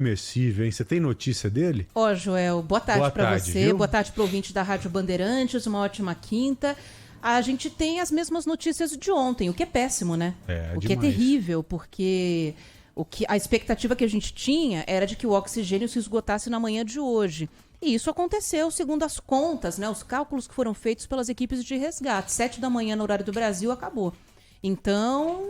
submersível, hein? Você tem notícia dele? Ó, Joel, boa tarde para você, viu? boa tarde para o ouvinte da Rádio Bandeirantes, uma ótima quinta. A gente tem as mesmas notícias de ontem, o que é péssimo, né? O que é terrível, porque a expectativa que a gente tinha era de que o oxigênio se esgotasse na manhã de hoje. E isso aconteceu, segundo as contas, né? Os cálculos que foram feitos pelas equipes de resgate. 7 da manhã no horário do Brasil, acabou. Então,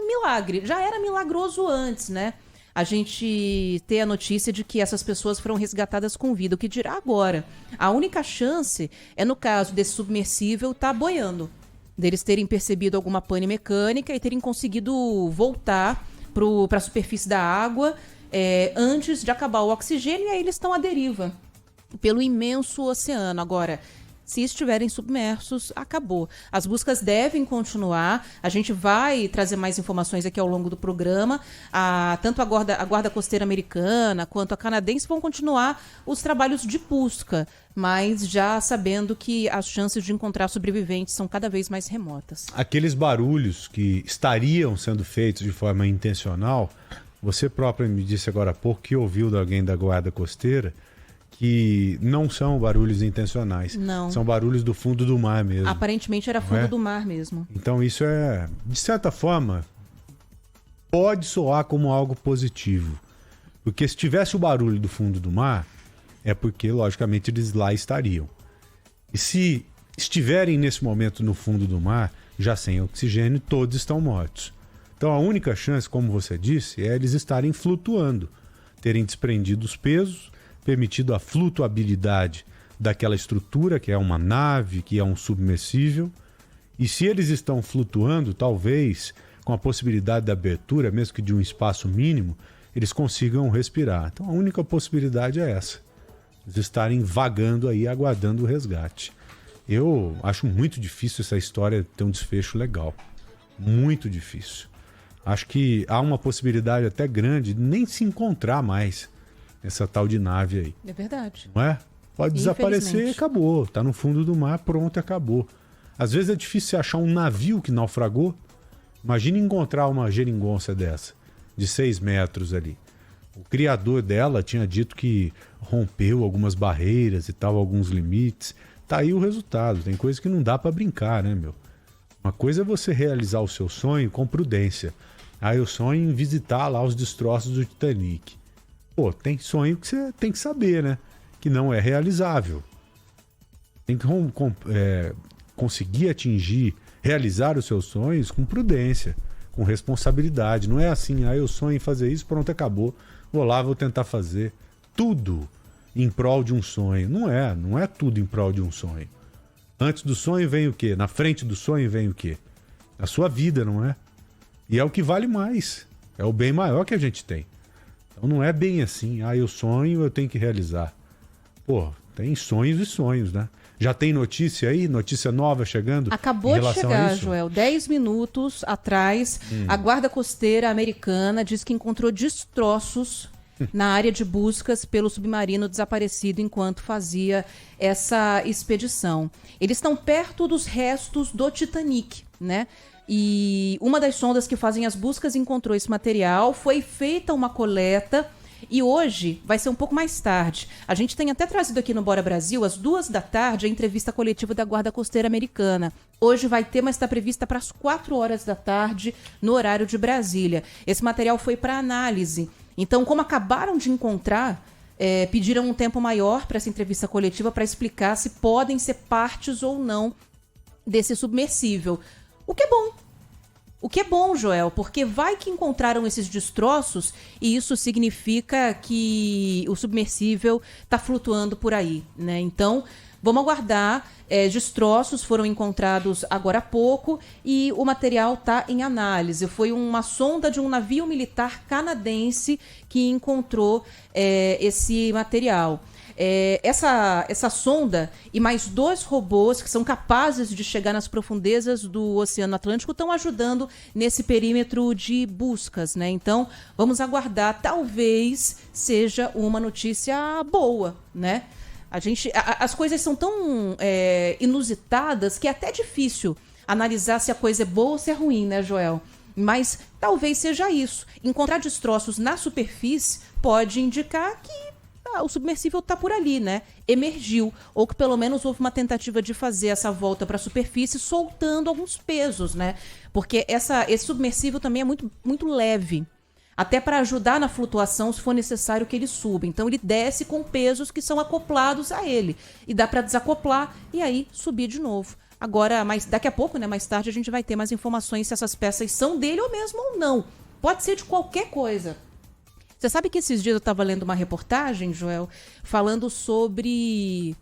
milagre. Já era milagroso antes, né? A gente ter a notícia de que essas pessoas foram resgatadas com vida. O que dirá agora? A única chance é no caso desse submersível estar boiando. Deles terem percebido alguma pane mecânica e terem conseguido voltar para a superfície da água antes de acabar o oxigênio, e aí eles estão à deriva pelo imenso oceano. Agora, se estiverem submersos, acabou. As buscas devem continuar. A gente vai trazer mais informações aqui ao longo do programa. Tanto a Guarda Costeira Americana quanto a canadense vão continuar os trabalhos de busca, mas já sabendo que as chances de encontrar sobreviventes são cada vez mais remotas. Aqueles barulhos que estariam sendo feitos de forma intencional, você próprio me disse agora há pouco que ouviu de alguém da Guarda Costeira, que não são barulhos intencionais. Não. São barulhos do fundo do mar mesmo. Aparentemente era fundo do mar mesmo. Então isso de certa forma, pode soar como algo positivo. Porque se tivesse o barulho do fundo do mar, é porque, logicamente, eles lá estariam. E se estiverem nesse momento no fundo do mar, já sem oxigênio, todos estão mortos. Então a única chance, como você disse, é eles estarem flutuando, terem desprendido os pesos, permitido a flutuabilidade daquela estrutura, que é uma nave, que é um submersível. E se eles estão flutuando, talvez, com a possibilidade de abertura, mesmo que de um espaço mínimo, eles consigam respirar. Então a única possibilidade é essa. Eles estarem vagando aí, aguardando o resgate. Eu acho muito difícil essa história ter um desfecho legal. Muito difícil. Acho que há uma possibilidade até grande de nem se encontrar mais essa tal de nave aí. É verdade. Não é? Pode desaparecer e acabou. Tá no fundo do mar, pronto, acabou. Às vezes é difícil você achar um navio que naufragou. Imagina encontrar uma geringonça dessa, de 6 metros ali. O criador dela tinha dito que rompeu algumas barreiras e tal, alguns limites. Tá aí o resultado. Tem coisa que não dá pra brincar, né, meu? Uma coisa é você realizar o seu sonho com prudência. Aí eu sonho em visitar lá os destroços do Titanic. Pô, tem sonho que você tem que saber, né? Que não é realizável. Tem que conseguir realizar os seus sonhos com prudência, com responsabilidade. Não é assim, eu sonho em fazer isso, pronto, acabou. Vou lá, vou tentar fazer tudo em prol de um sonho. Não é tudo em prol de um sonho. Antes do sonho vem o quê? Na frente do sonho vem o quê? A sua vida, não é? E é o que vale mais. É o bem maior que a gente tem. Então não é bem assim, eu sonho, eu tenho que realizar. Pô, tem sonhos e sonhos, né? Já tem notícia aí? Notícia nova chegando? Acabou de chegar, Joel. 10 minutos atrás, a Guarda Costeira Americana diz que encontrou destroços na área de buscas pelo submarino desaparecido enquanto fazia essa expedição. Eles estão perto dos restos do Titanic, né? E uma das sondas que fazem as buscas encontrou esse material, foi feita uma coleta e hoje vai ser um pouco mais tarde. A gente tem até trazido aqui no Bora Brasil, às 14h, a entrevista coletiva da Guarda Costeira Americana. Hoje vai ter, mas está prevista para as 16h no horário de Brasília. Esse material foi para análise. Então, como acabaram de encontrar, pediram um tempo maior para essa entrevista coletiva para explicar se podem ser partes ou não desse submersível. O que é bom. O que é bom, Joel, porque vai que encontraram esses destroços e isso significa que o submersível está flutuando por aí, né? Então, vamos aguardar. Destroços foram encontrados agora há pouco e o material está em análise. Foi uma sonda de um navio militar canadense que encontrou esse material. Essa sonda e mais 2 robôs que são capazes de chegar nas profundezas do Oceano Atlântico estão ajudando nesse perímetro de buscas, né? Então, vamos aguardar. Talvez seja uma notícia boa, né? As coisas são tão inusitadas que é até difícil analisar se a coisa é boa ou se é ruim, né, Joel? Mas talvez seja isso. Encontrar destroços na superfície pode indicar que o submersível está por ali, né? Emergiu. Ou que pelo menos houve uma tentativa de fazer essa volta para a superfície soltando alguns pesos, né? Porque esse submersível também é muito, muito leve. Até para ajudar na flutuação, se for necessário que ele suba. Então ele desce com pesos que são acoplados a ele. E dá para desacoplar e aí subir de novo. Agora, daqui a pouco, né, mais tarde, a gente vai ter mais informações se essas peças são dele ou mesmo ou não. Pode ser de qualquer coisa. Você sabe que esses dias eu estava lendo uma reportagem, Joel, falando sobre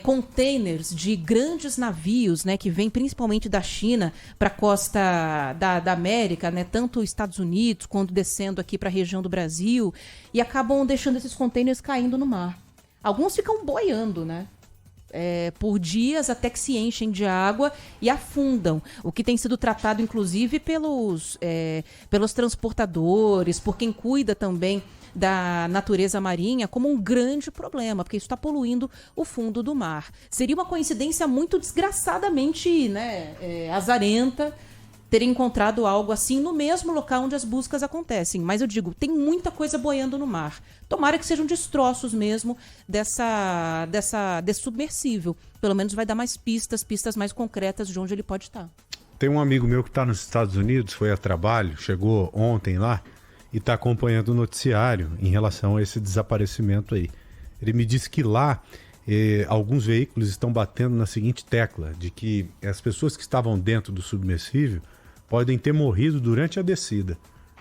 containers de grandes navios, né, que vêm principalmente da China para a costa da América, né, tanto os Estados Unidos quanto descendo aqui para a região do Brasil, e acabam deixando esses containers caindo no mar. Alguns ficam boiando, né? Por dias até que se enchem de água e afundam, o que tem sido tratado inclusive pelos transportadores, por quem cuida também da natureza marinha, como um grande problema, porque isso está poluindo o fundo do mar. Seria uma coincidência muito desgraçadamente, né, azarenta ter encontrado algo assim no mesmo local onde as buscas acontecem. Mas eu digo, tem muita coisa boiando no mar. Tomara que sejam destroços mesmo desse submersível. Pelo menos vai dar mais pistas mais concretas de onde ele pode estar. Tem um amigo meu que está nos Estados Unidos, foi a trabalho, chegou ontem lá e está acompanhando o noticiário em relação a esse desaparecimento aí. Ele me disse que lá alguns veículos estão batendo na seguinte tecla, de que as pessoas que estavam dentro do submersível podem ter morrido durante a descida,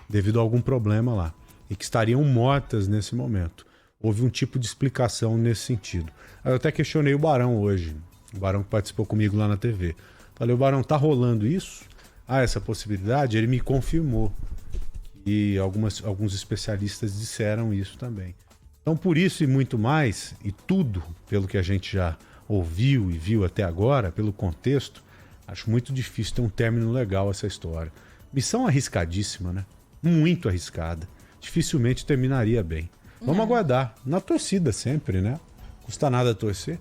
devido a algum problema lá, e que estariam mortas nesse momento. Houve um tipo de explicação nesse sentido. Eu até questionei o Barão hoje, o Barão que participou comigo lá na TV. Falei, o Barão, tá rolando isso? Essa possibilidade? Ele me confirmou. E alguns especialistas disseram isso também. Então, por isso e muito mais, e tudo pelo que a gente já ouviu e viu até agora, pelo contexto, acho muito difícil ter um término legal essa história. Missão arriscadíssima, né? Muito arriscada. Dificilmente terminaria bem. Vamos aguardar. Na torcida sempre, né? Custa nada torcer.